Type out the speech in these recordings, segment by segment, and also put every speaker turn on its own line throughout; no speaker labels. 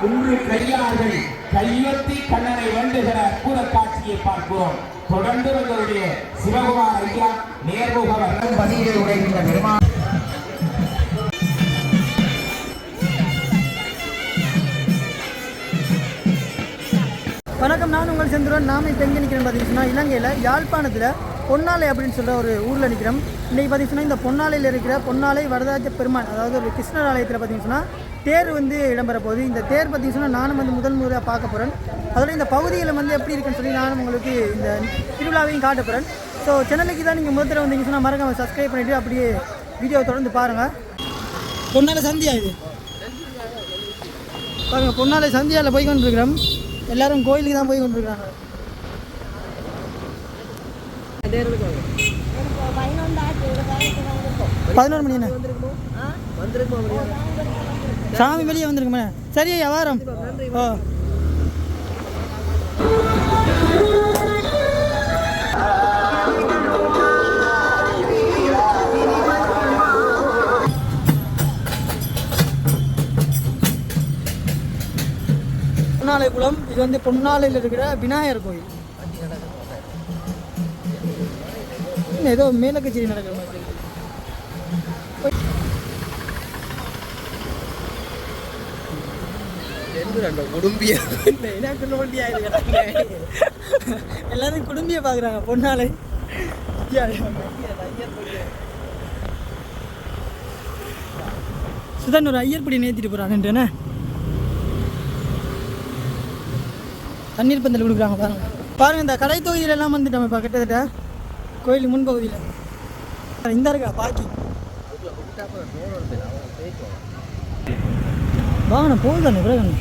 குன்று கையார்கள் கையொத்தி கண்ணனை வேண்டுகிற அற்புத காட்சியை பார்க்கிறோம். தொடர்ந்து உங்களுடைய சிவகுமார் ஐயா நேர்முக பதிலை உடைகின்ற பெருமாள்.
வணக்கம், நான் உங்கள் செந்துருவன். நாம் இப்போ எங்கே நிற்கிறேன்னு பார்த்தீங்கன்னா இலங்கையில் யாழ்ப்பாணத்தில் பொன்னாலை அப்படின்னு சொல்கிற ஒரு ஊரில் நிற்கிறோம். இன்றைக்கி பார்த்தீங்கன்னா இந்த பொன்னாலையில் இருக்கிற பொன்னாலை வரதாஜ பெருமாள், அதாவது ஒரு கிருஷ்ணர் ஆலயத்தில் பார்த்தீங்கன்னா தேர் இடம்பெற போகுது. இந்த தேர் பார்த்தீங்கன்னா நானும் முதல் முறையாக பார்க்க போகிறேன். அதோட இந்த பகுதியில் எப்படி இருக்குன்னு சொல்லி நானும் உங்களுக்கு இந்த திருவிழாவையும் காட்ட போகிறேன். ஸோ சேனலுக்கு தான் நீங்கள் முதல் தடவை வந்தீங்கன்னு சொன்னால் மறக்காம சப்ஸ்கிரைப் பண்ணிவிட்டு அப்படியே வீடியோவை தொடர்ந்து பாருங்கள். பொன்னாலை சந்தியா இது பாருங்கள், பொன்னாலை சந்தியாவில் போய் கொண்டிருக்கிறோம். எல்லாரும் கோயிலுக்கு தான் போய் கொண்டிருக்கிறாங்க. 11 மணி என்ன சாமி வெளியே வந்துருக்குமே. சரி வியாபாரம். ஓ பொன்னாலை குளம். இது பொன்னாலையில் இருக்கிற விநாயகர் கோயில். ஏதோ மேல கச்சேரி நடக்கிற மாதிரி. எல்லாரும் குடும்பிய பாக்குறாங்க பொன்னாலை. சுதன் ஒரு ஐயர்படி நேத்திட்டு போறாங்கன்னு தண்ணீர் பந்தல் கொடுக்குறாங்க. பாருங்க பாருங்க, இந்த கடை தொகுதியிலெல்லாம் வந்துட்டோம். இப்போ கிட்டத்தட்ட கோயில் முன்பகுதியில் இந்த இருக்கா பாக்கி வாங்கண்ணா போகுதானே பிறகு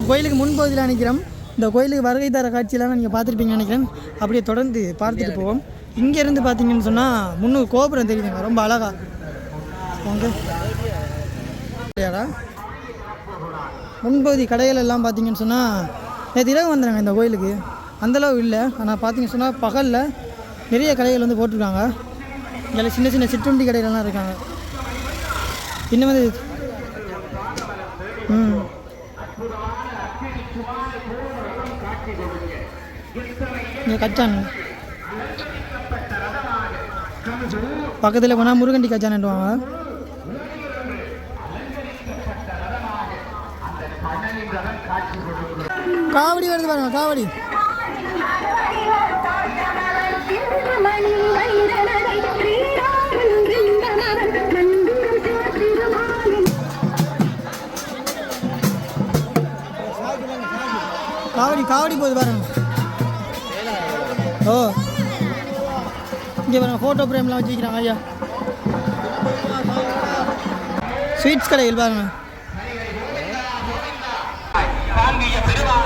கோயிலுக்கு முன்பகுதியில் நினைக்கிறோம். இந்த கோயிலுக்கு வருகை தர காட்சியெல்லாம் நீங்கள் பார்த்துருப்பீங்கன்னு நினைக்கிறேன். அப்படியே தொடர்ந்து பார்த்துட்டு போவோம். இங்கேருந்து பார்த்தீங்கன்னு சொன்னால் முன்னூறு கோபுரம் தெரியுதுங்க, ரொம்ப அழகா. முன்பகுதி கடைகள் எல்லாம் பார்த்தீங்கன்னு சொன்னால் நேற்று இரவு வந்துடுறாங்க இந்த கோயிலுக்கு, அந்தளவு இல்லை. ஆனால் பார்த்தீங்கன்னு சொன்னால் பகலில் நிறைய கடைகள் போட்டிருக்காங்க. இதில் சின்ன சின்ன சிற்றுண்டி கடைகள்லாம் இருக்காங்க. இன்னும் கச்சான் பக்கத்தில் போனால் முருகண்டி கச்சான்டுவாங்க. காவடி வருது பாருங்க, காவடி. காவடி காவடி போகுது பாருங்க. ஓ இங்கே பாருங்க, ஃபோட்டோ ஃப்ரேம்லாம் வச்சுக்கிறாங்க ஐயா. ஸ்வீட்ஸ் கடைகள் பாருங்க.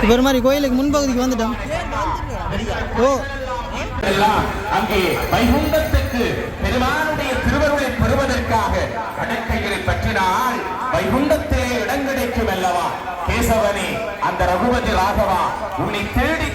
இப்போ ஒரு மாதிரி கோயிலுக்கு முன்பகுதிக்கு வந்துட்டோம். ஓ
அங்கே வைகுண்டத்துக்கு பெருமானுடைய திருவருளை பெறுவதற்காக கடற்கைகளை பற்றினால் வைகுண்டத்திலே இடம் கிடைக்கும் அல்லவா. கேசவனே, அந்த ரகுபதி ராகவா, உன்னை தேடி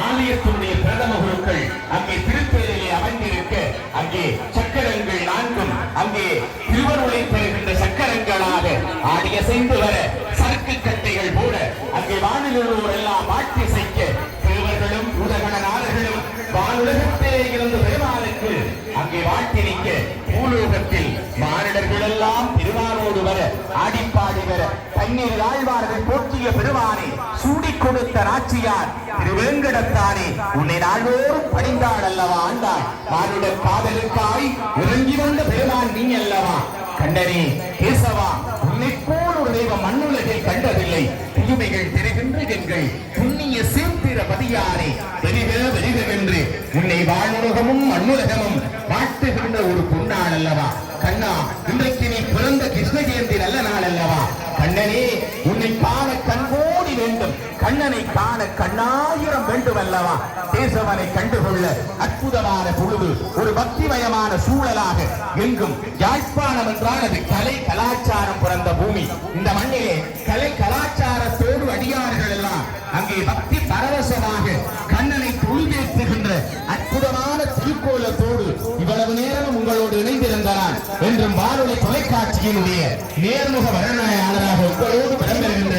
ஆலயத்தினுடைய பிரதம குருக்கள் அங்கே திருப்பேரிலே அமைந்திருக்க அங்கே சக்கரங்கள் 4 அங்கே திருவருளை பெறுகின்ற சக்கரங்களாக ஆடியசைந்து வர சரக்கு கட்டைகள் போட அங்கே வானிலுள்ளோர் எல்லாம் மாற்றி செய்ய தேவர்களும் உதகணநாதர்களும் வானுலகத்திலே இருந்து பெருமானுக்கு அங்கே வாட்டி நிற்க பூலோகத்தில் மானிடர்கள் எல்லாம் பெருமானோடு வர ஆடிப்பாடி வர தண்ணீர் ஆழ்வார்கள் போற்றிய பெருமானை சூடிக் கொடுத்த நாச்சியார் திருவேங்கடத்தானே உன்னை நாள்தோறும் பணிந்தாள் அல்லவா ஆண்டாள். மானுட காதலுக்காய் இறங்கி வந்த பெருமான் நீ அல்லவா. கண்டனே கேசவா, உன்னை போல் ஒரு தெய்வம் மண்ணுலகில் கண்டதில்லை. புதுமைகள் தெரிகின்ற எங்கள் புண்ணிய சீர்திர பதியாரே, பெருக வெறுகென்று உன்னை வானுலகமும் மண்ணுலகமும் வாழ்த்துகின்ற ஒரு பொன்னாள் அல்லவா. கண்ணா, இன்றைக்கு நீ பிறந்த கிருஷ்ண ஜெயந்தி நல்ல நாள் அல்லவா. கண்ணனே, உன்னை காண கண்கோடி வேண்டும், கண்ணனை காண கண்ணாயிரம் வேண்டும் அல்லவா. கேசவனை கண்டுகொள்ள அற்புதமான பொழுது, ஒரு பக்திமயமான சூழலாக எங்கும் யாழ்ப்பாணம் என்றால் அது கலை கலாச்சாரம் பிறந்த பூமி. இந்த மண்ணிலே கலை கலாச்சாரத்தோடு அடியார்கள் எல்லாம் அங்கே பக்தி பரவசமாக கண்ணனை தொழுதேற்றுகின்ற அற்புதமான திருக்கோலத்தோடு இவ்வளவு நேரம் உங்களோடு இணைந்திருந்தார் என்றும் வானொலி தொலைக்காட்சி கட்சியினுடைய நேர்முக வரலாளராக உங்களோடு இடம்பெறுகின்ற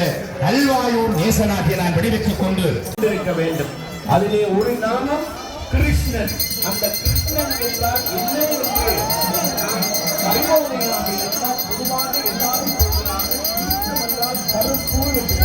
அல்வாயூர் நேசனாகிய நான் விடுவித்துக் கொண்டு
இருக்க வேண்டும். அதிலே ஒரு நாமம் கிருஷ்ணன். அந்த கிருஷ்ணன் என்றால் என்ன என்று நாம் அறிவோமையாக இருந்தால் பொதுவாக எல்லாரும் சொல்கிறார்கள். கிருஷ்ணன் என்றால் கருப்பு என்று.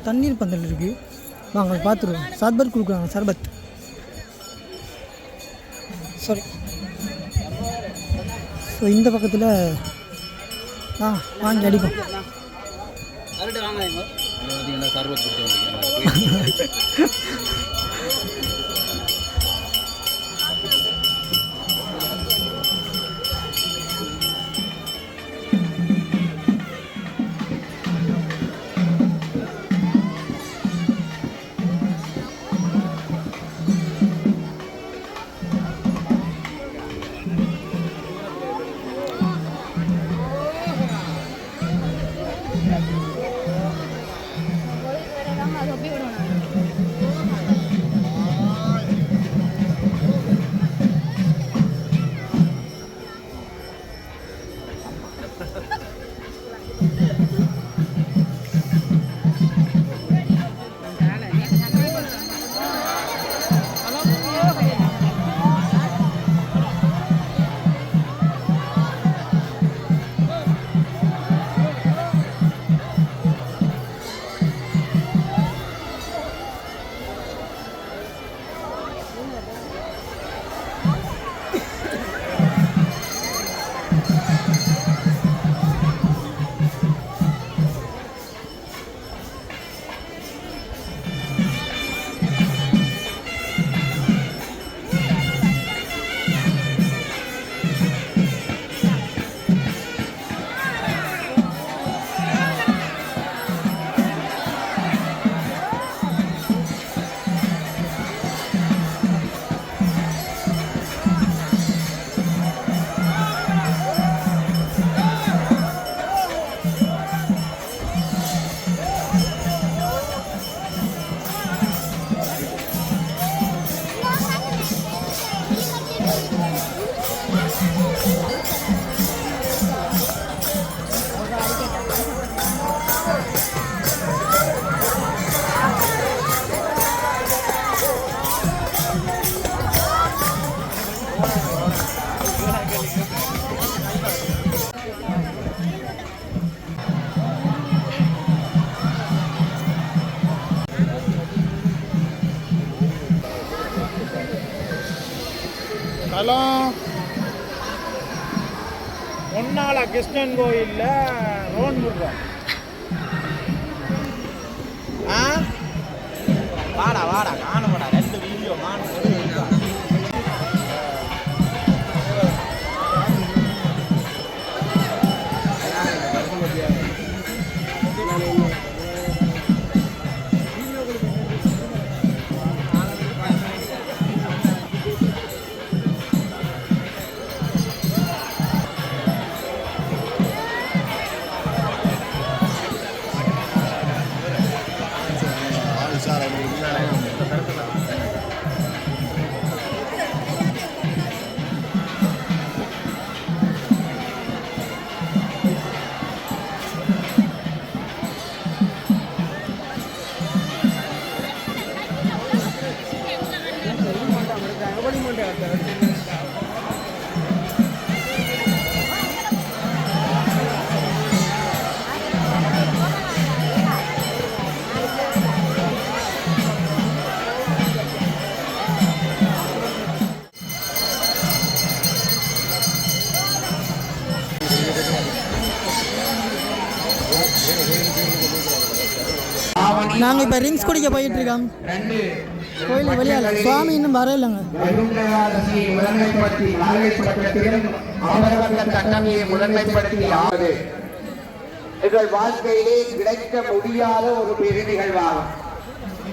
தண்ணீர் பந்தல் இருக்குது, வாங்க பார்த்துருவோம். சர்பத் கொடுக்குறாங்க, சர்பத். சாரி. ஸோ இந்த பக்கத்தில் வாங்கி அடிப்போம்.
தலம் ஒன்னால கிருஷ்ணன் கோயிலில் ரோன் முடுறோம். வாடா வாடா காணுமாடா, 2 வீடியோ காணும்.
நாங்கள் இப்போ ரிங்ஸ் குடிக்க போயிட்டு இருக்கோம்.
2
கோயில் வெளியால சுவாமி இன்னும் வரையிலங்க.
வைகுண்டவாதசியை முதன்மைப்படுத்தி நாகை பட்டத்திலும் அவரவர்கள் தன்னமையை முதன்மைப்படுத்தி ஆவது எங்கள் வாழ்க்கையிலே கிடைக்க முடியாத ஒரு பெரிய நிகழ்வாகும்.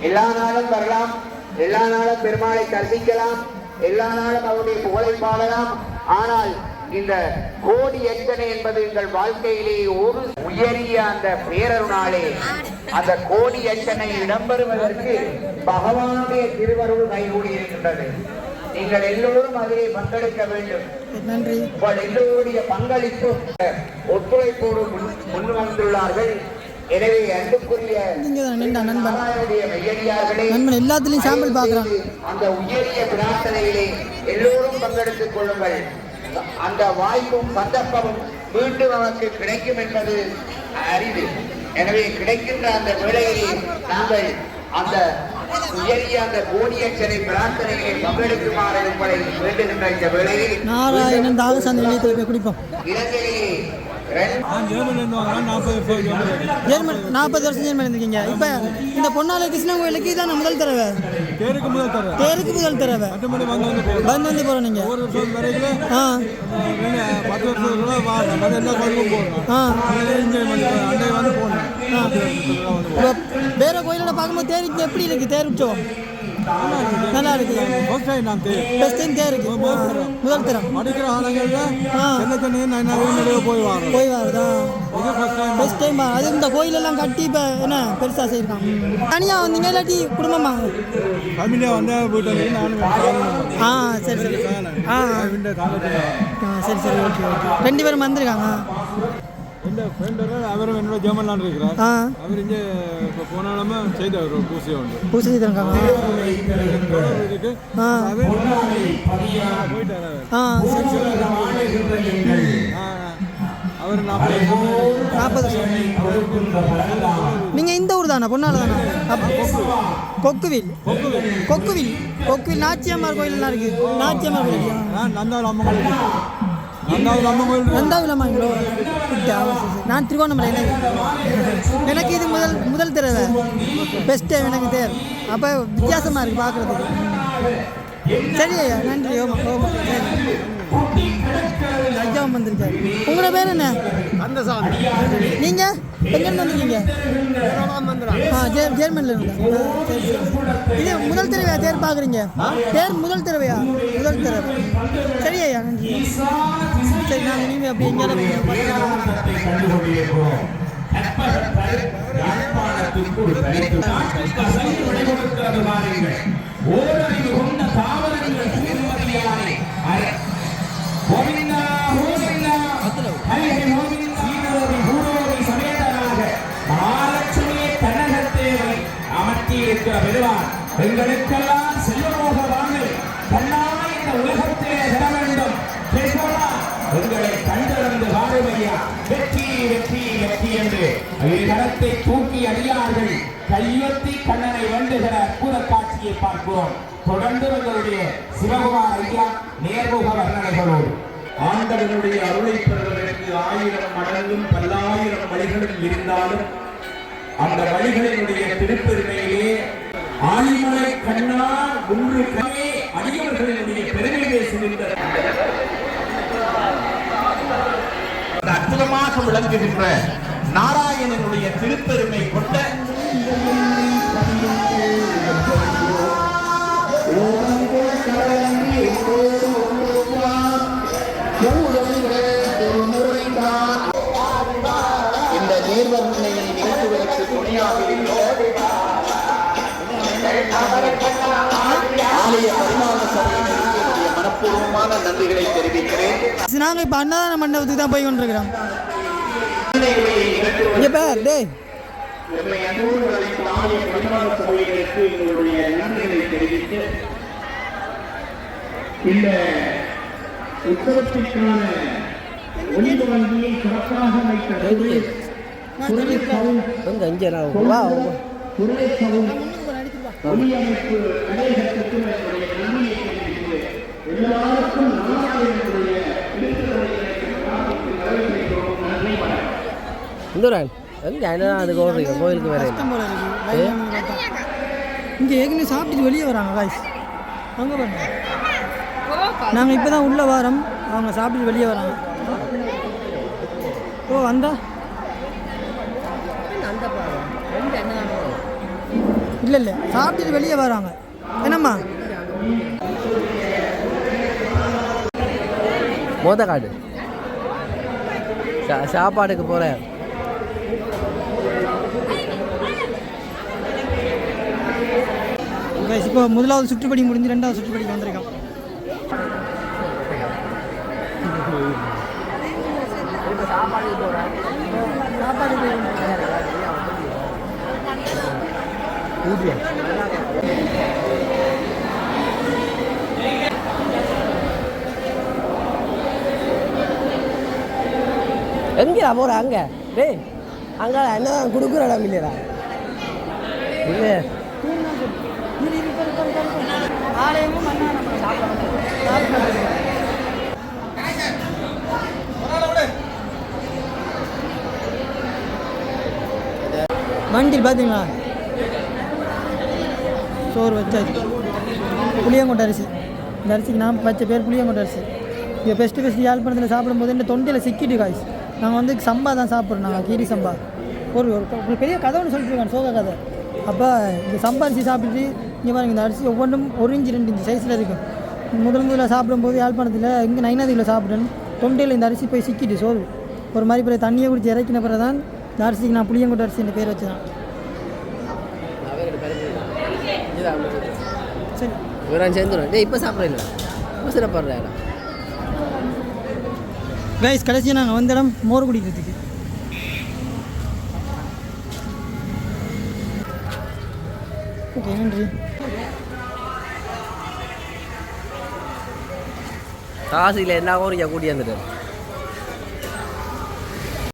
எல்லா நாளும் வரலாம், எல்லா நாளும் பெருமாளை தரிசிக்கலாம், எல்லா நாளும் அவருடைய புகழை பாடலாம். ஆனால் இந்த கோடி எத்தனை என்பது எங்கள் வாழ்க்கையிலே ஒரு உயரிய அந்த பேரருளாலே அந்த கோடி எத்தனை இடம்பெறுவதற்கு பகவானுடைய திருவருள் கைகூடி இருக்கின்றது. நீங்கள் எல்லோரும் அதிலே பங்கெடுக்க வேண்டும்.
நன்றி.
உங்கள் எல்லோருடைய பங்களிப்பு ஒத்துழைப்போடு முன் வந்துள்ளார்கள். எனவே அன்புக்குரிய
நண்பன் எல்லாத்துலயும் சாம்பிள் பார்க்குறான்.
அந்த உயரிய பிரார்த்தனையிலே எல்லோரும் பங்கெடுத்துக் கொள்ளுங்கள். அந்த வாய்ப்பும் சந்தர்ப்பமும் மீண்டும் நமக்கு கிடைக்கும் என்பது அரிது. எனவே கிடைக்கின்ற அந்த வேளையிலே நாங்கள் அந்த உயரிய அந்த கோடியச்சனை பிரார்த்தனைகளை பங்கெடுக்குமாறு உங்களை வேண்டுகின்ற இந்த வேளையில்
நாராயணன் தாகசாந்தி நிலையத்தில் குடிப்போம்.
இலங்கையிலே
ஜெர்மன் 40 வருஷம் ஜெர்மன் இருந்திருக்கீங்க. இப்போ இந்த பொன்னாலை கிருஷ்ணன் கோயிலுக்கு இதான் முதல் தடவை. தேருக்கு முதல் தடவை வந்து போகிறோம் நீங்கள். வேற கோயிலோட பார்க்கும்போது தேருக்கு எப்படி இருக்கு? தேர் உற்சவம் நல்லா இருக்கு. பெஸ்ட் டைம் தேருக்கு முதல் தரம் போய் வரதா பெஸ்ட் டைம். அது இந்த கோயிலெல்லாம் கட்டி இப்போ என்ன பெருசாக செய்யிருக்காங்க. தனியாக வந்தீங்க இல்லாட்டி குடும்பமா?
ஃபேமிலியாக வந்தால் போயிட்டு
சரி சரி சரி சரி ஓகே ஓகே. 2 பேரும் வந்திருக்காங்க.
இந்த ஃப்ரெண்டு அவரும் என்னோட ஜெர்மன்லான் இருக்கிறார். அவர் இங்கே இப்போ போனாலுமே செய்தார் ஒரு பூசை உண்டு.
பூசை செய்திருக்காங்க.
இருக்கு போயிட்டார் அவர்
40. நீங்கள் இந்த ஊர் தானே? பொன்னால தானே? கொக்குவில் நாச்சியம்மார் கோயிலெலாம் இருக்குது. நாச்சியம்மார் கோயில்
நந்தாவில் அம்மன்
நந்தாவிலம்மாங்களோ? நான் திருவோணமலை. எனக்கு இது முதல் தடவை பெஸ்ட்டு எனக்கு தேர். அப்போ வித்தியாசமாக இருக்குது பார்க்குறதுக்கு. சரி ஐயா நன்றி. ஐயாவும் வந்திருக்காரு. உங்களோட பேர் என்ன? நீங்கள் எங்கேருந்து வந்திருக்கீங்க? ஜெர்மனில் இருந்தா. இது முதல் தடவையா தேர் பார்க்குறீங்க? தேர் முதல் தடவையா? முதல் தடவை. சரி ஐயா நன்றி. சரி நாங்கள் நீங்கள் அப்படி எங்கேயாவது
எங்களுக்கெல்லாம் செல்வமோக வாங்கி கண்ணாய் இந்த உலகத்திலே தர வேண்டும். எங்களை கண்டிருந்து வாழுமையா வெற்றி வெற்றி வெற்றி என்று கரத்தை தூக்கி அடியார்கள் கையொத்தி கண்ணனை வேண்டுகிற அற்புத காட்சியை பார்க்கிறோம். தொடர்ந்து எங்களுடைய சிவகுமார் ஐயா நேர்முக வர்ணனைகளோடு ஆண்டவனுடைய அருளை பெறுவதற்கு 1000 மடங்கும் 10,000 வழிகளும் இருந்தாலும் அந்த வழிகளினுடைய திருப்பெருமையிலே ஆலிமலை கண்ணா ஒன்று அடியவர்களினுடைய பெருமை பேசுகின்ற அற்புதமாக விளங்குகின்ற நாராயணனுடைய திருப்பெருமை கொண்ட இந்த நேர்வர்ணனையை நிகழ்த்துவதற்கு துணையாக ஆலய பரிமாண சபையினருக்கு மனப்பூர்வமான நன்றிகளை தெரிவிக்கிறேன்.
நாங்கள் இப்போ அன்னதான மண்டபத்துக்கு தான் போய் கொண்டிருக்கிறோம். இங்கே பேர் டே
ஆலய பரிமாண சபையினருக்கு எங்களுடைய நன்றிகளை தெரிவித்து இந்த உற்சவத்திற்கான ஒளிபரப்பியை சிறப்பாக வைத்த ஒளியமைப்பு கலைஞர்களுக்கு என்னுடைய நன்றியை தெரிவித்து எல்லாருக்கும் நாராயணனுடைய
அது கோயிலுக்கு வேற
இங்கே ஏற்கனவே சாப்பிட்டுட்டு வெளியே வராங்க காய்ஸ். அங்கே பாருங்க, நாங்கள் இப்போ தான் உள்ளே வரோம், அவங்க சாப்பிட்டுட்டு வெளியே வராங்க. ஓ வந்தா இல்லை சாப்பிட்டுட்டு வெளியே வராங்க. என்னம்மா
மோத காடு சாப்பாடுக்கு போகிறேன்.
இப்போ முதலாவது சுற்றுப்படி முடிஞ்சு 2வது சுற்றுப்படிக்கு வந்திருக்கோம்.
எங்கேடா போகிற? அங்கே டேய் அங்கே என்ன கொடுக்குற இடம் இல்லையா? இல்லை
வண்டியில் பார்த்தீங்களா சோறு வச்சாச்சு. புளியங்கொட்டை அரிசி, இந்த அரிசிக்கு நான் வச்ச பேர் புளியங்கொட்டை அரிசி. இப்போ ஃபெஸ்ட்டு யாழ்ப்பாணத்தில் சாப்பிடும்போது இந்த தொண்டையில் சிக்கிட்டு காய்ஸ். நாங்கள் வந்து சம்பா தான் சாப்பிட்றோம், நாங்கள் கீரி சம்பா. ஒரு பெரிய கதை ஒன்று சொல்லிட்டு இருக்காங்க, சோக கதை. அப்போ இந்த சம்பா அரிசி சாப்பிட்டுட்டு இங்கே பாருங்க, இந்த அரிசி ஒவ்வொன்றும் 1 இன்ச்சு 2 இன்ச்சு சைஸில் இருக்கும். முதல்ல சாப்பிடும்போது யாழ்ப்பாணத்தில் இங்கே நைனாதியில் சாப்பிட்டேன், தொண்டையில் இந்த அரிசி போய் சிக்கிட்டு சோறு ஒரு மாதிரி பிறகு தண்ணியை குடிச்சு இறக்கின பிறகு தான் இந்த அரிசிக்கு நான் புளியங்கொட்டை அரிசி இந்த பேர் வச்சுதான். சரி
சேர்ந்துடும். டே இப்போ சாப்பிட்றீங்களா? இப்போ சிறப்படுறேன்
கைஸ். கடைசியாக நாங்கள் வந்த இடம் மோர் குடிக்கிறதுக்கு. ஓகே நன்றி.
காசியில் என்ன ஊருக்கு கூட்டி வந்துட்டு